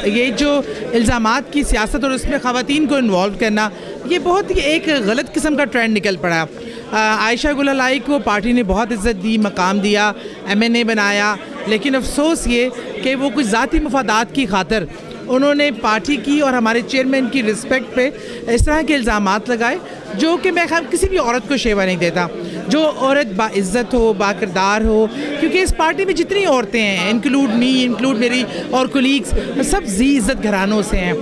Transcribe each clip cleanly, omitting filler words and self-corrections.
ये जो इल्ज़ामात की सियासत और उसमें ख़वातीन को इन्वॉल्व करना, ये बहुत ही एक गलत किस्म का ट्रेंड निकल पड़ा। आयशा गुल अलाई को पार्टी ने बहुत इज़्ज़त दी, मकाम दिया, MNA बनाया, लेकिन अफसोस ये कि वो कुछ ज़ाती मफादात की खातिर उन्होंने पार्टी की और हमारे चेयरमैन की रिस्पेक्ट पे इस तरह के इल्ज़ामात लगाए जो कि मैं ख्याल किसी भी औरत को शेवा नहीं देता। जो औरत बाइज़्ज़त हो, बाकिरदार हो, क्योंकि इस पार्टी में जितनी औरतें हैं, इंक्लूड मी, इंक्लूड मेरी और कोलीग्स, सब जी इज़्ज़त घरानों से हैं।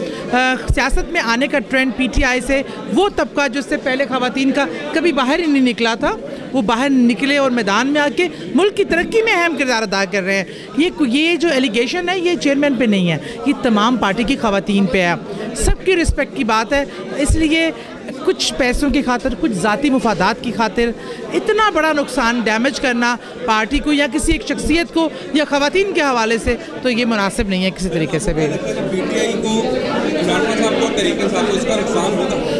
सियासत में आने का ट्रेंड PTI से वो तबका जो इससे पहले ख़वातीन का कभी बाहर ही नहीं निकला था, वो बाहर निकले और मैदान में आके मुल्क की तरक्की में अहम किरदार अदा कर रहे हैं। ये जो एलिगेशन है ये चेयरमैन पे नहीं है, ये तमाम पार्टी की ख़वातीन पे है। सबकी रिस्पेक्ट की बात है, इसलिए कुछ पैसों की खातिर, कुछ ज़ाती मुफादात की खातिर इतना बड़ा नुकसान, डैमेज करना पार्टी को या किसी एक शख्सियत को या ख़वातीन के हवाले से, तो ये मुनासिब नहीं है किसी तरीके से भी।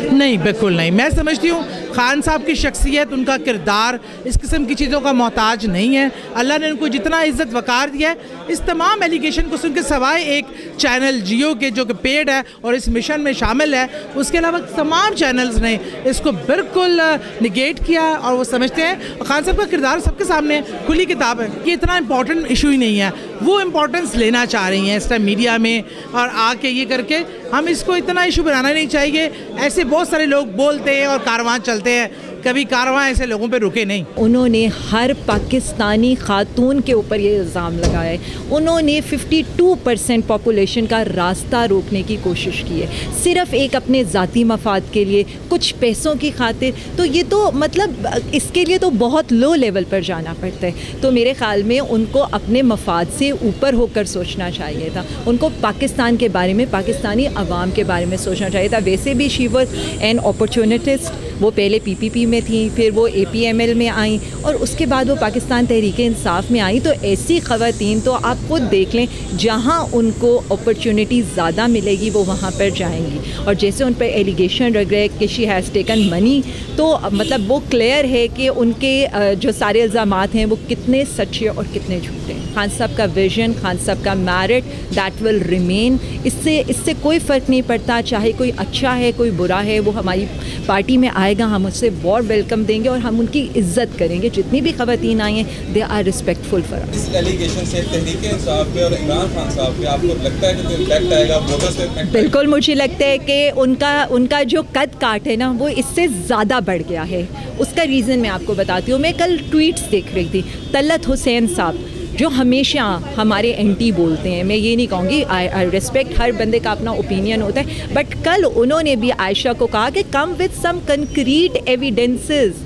नहीं, बिल्कुल नहीं। मैं समझती हूँ खान साहब की शख्सियत, उनका किरदार इस किस्म की चीज़ों का मोहताज नहीं है। अल्लाह ने उनको जितना इज़्ज़त वक़ार दिया है, इस तमाम एलिगेशन को सुन के सवाए एक चैनल जियो के जो कि पेड है और इस मिशन में शामिल है, उसके अलावा तमाम चैनल्स ने इसको बिल्कुल निगेट किया और वो समझते हैं खान साहब का किरदार सबके सामने खुली किताब है कि इतना इंपॉर्टेंट इशू ही नहीं है। वो इम्पोर्टेंस लेना चाह रही हैं इस टाइम मीडिया में और आके ये करके हम इसको इतना इशू बनाना नहीं चाहिए। ऐसे बहुत सारे लोग बोलते हैं और कारवां चलते हैं, कभी कारवां ऐसे लोगों पे रुके नहीं। उन्होंने हर पाकिस्तानी खातून के ऊपर ये इल्ज़ाम लगाया है। उन्होंने 52% पॉपुलेशन का रास्ता रोकने की कोशिश की है, सिर्फ़ एक अपने ज़ाती मफाद के लिए, कुछ पैसों की खातिर। तो ये तो मतलब इसके लिए तो बहुत लो लेवल पर जाना पड़ता है। तो मेरे ख़्याल में उनको अपने मफाद से ऊपर होकर सोचना चाहिए था। उनको पाकिस्तान के बारे में, पाकिस्तानी अवाम के बारे में सोचना चाहिए था। वैसे भी शी वाज एन अपॉर्चुनिटिस्ट। वो पहले PPP में थी, फिर वो APML में आई और उसके बाद वो पाकिस्तान तहरीक इंसाफ में आई। तो ऐसी ख़वातीन तो आप खुद देख लें, जहाँ उनको अपॉर्चुनिटी ज़्यादा मिलेगी वो वहाँ पर जाएंगी। और जैसे उन पर एलिगेशन लग रहे कि शी हैज़ टेकन मनी, तो मतलब वो क्लियर है कि उनके जो सारे इल्ज़ामात हैं वो कितने सच्चे और कितने झूठे हैं। खान साहब का विजन, खान साहब का मेरिट, दैट विल रिमेन। इससे कोई फ़र्क नहीं पड़ता, चाहे कोई अच्छा है कोई बुरा है, वो हमारी पार्टी में आएगा, हम उससे बहुत वेलकम देंगे और हम उनकी इज्जत करेंगे। जितनी भी ख़वातीन आई हैं, they are respectful for us. इस एलिगेशन से तहरीक इंसाफ पे और इमरान खान साहब पे आपको लगता है कि कोई इम्पैक्ट आएगा, वोटर्स पे इम्पैक्ट? बिल्कुल, मुझे लगता है कि उनका जो कद काट है ना, वो इससे ज़्यादा बढ़ गया है। उसका रीज़न मैं आपको बताती हूँ। मैं कल ट्वीट्स देख रही थी, तलत हुसैन साहब जो हमेशा हमारे एंटी बोलते हैं, मैं ये नहीं कहूँगी, आई रिस्पेक्ट, हर बंदे का अपना ओपिनियन होता है, बट कल उन्होंने भी आयशा को कहा कि come with some concrete evidences,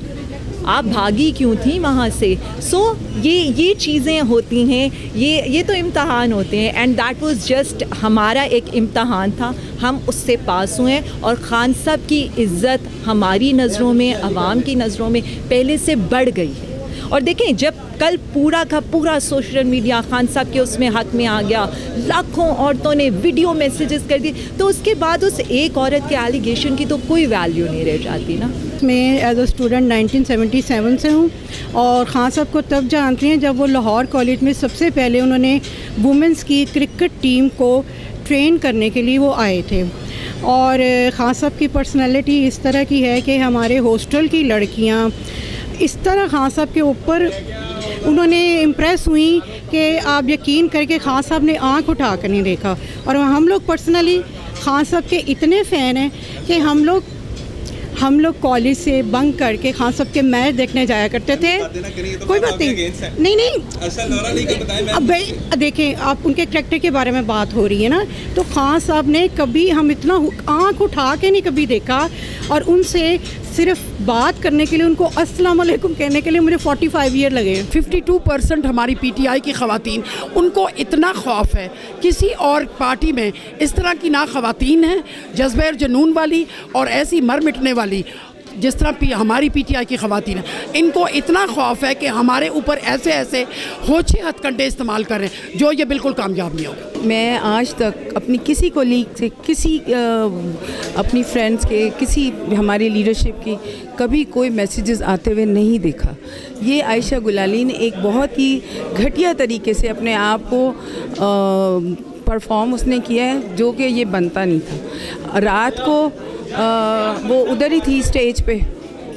आप भागी क्यों थी वहाँ से। सो ये चीज़ें होती हैं, ये तो इम्तहान होते हैं, एंड दैट वाज जस्ट हमारा एक इम्तहान था, हम उससे पास हुए हैं। और खान साहब की इज़्ज़त हमारी नज़रों में, अवाम की नज़रों में पहले से बढ़ गई है। और देखें, जब कल पूरा का पूरा सोशल मीडिया खान साहब के उसमें हक में आ गया, लाखों औरतों ने वीडियो मैसेजेस कर दी, तो उसके बाद उस एक औरत के एलिगेशन की तो कोई वैल्यू नहीं रह जाती ना। मैं एज अ स्टूडेंट 1977 से हूँ और खान साहब को तब जानती हैं जब वो लाहौर कॉलेज में सबसे पहले उन्होंने वुमेंस की क्रिकेट टीम को ट्रेन करने के लिए वो आए थे। और खान साहब की पर्सनैलिटी इस तरह की है कि हमारे हॉस्टल की लड़कियाँ इस तरह खान साहब के ऊपर उन्होंने इम्प्रेस हुई कि आप यकीन करके खान साहब ने आंख उठा कर नहीं देखा। और हम लोग पर्सनली खान साहब के इतने फ़ैन हैं कि हम लोग कॉलेज से बंक करके खान साहब के मैच देखने जाया करते थे। कोई बात नहीं, अब देखें, आप उनके करैक्टर के बारे में बात हो रही है ना, तो खान साहब ने कभी हम इतना आंख उठा के नहीं कभी देखा। और उनसे सिर्फ बात करने के लिए, उनको अस्सलाम वालेकुम कहने के लिए मुझे 45 ईयर लगे। 52% हमारी PTI की ख़वातीन, उनको इतना खौफ है, किसी और पार्टी में इस तरह की ना ख़वातीन हैं जज्बे और जुनून वाली और ऐसी मर मिटने वाली जिस तरह हमारी PTI की ख़वातीन है। इनको इतना खौफ है कि हमारे ऊपर ऐसे होछे हथकंडे इस्तेमाल कर रहे हैं जो ये बिल्कुल कामयाब नहीं होगा। मैं आज तक अपनी किसी कोलीग से, किसी अपनी फ्रेंड्स के, किसी हमारी लीडरशिप की कभी कोई मैसेजेस आते हुए नहीं देखा। ये आयशा गुल अलाई ने एक बहुत ही घटिया तरीके से अपने आप को परफॉर्म उसने किया है जो कि ये बनता नहीं था। रात को वो उधर ही थी स्टेज पे,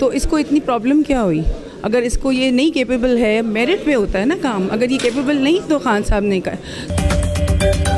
तो इसको इतनी प्रॉब्लम क्या हुई? अगर इसको ये नहीं कैपेबल है, मेरिट पे होता है ना काम, अगर ये कैपेबल नहीं तो खान साहब ने कहा।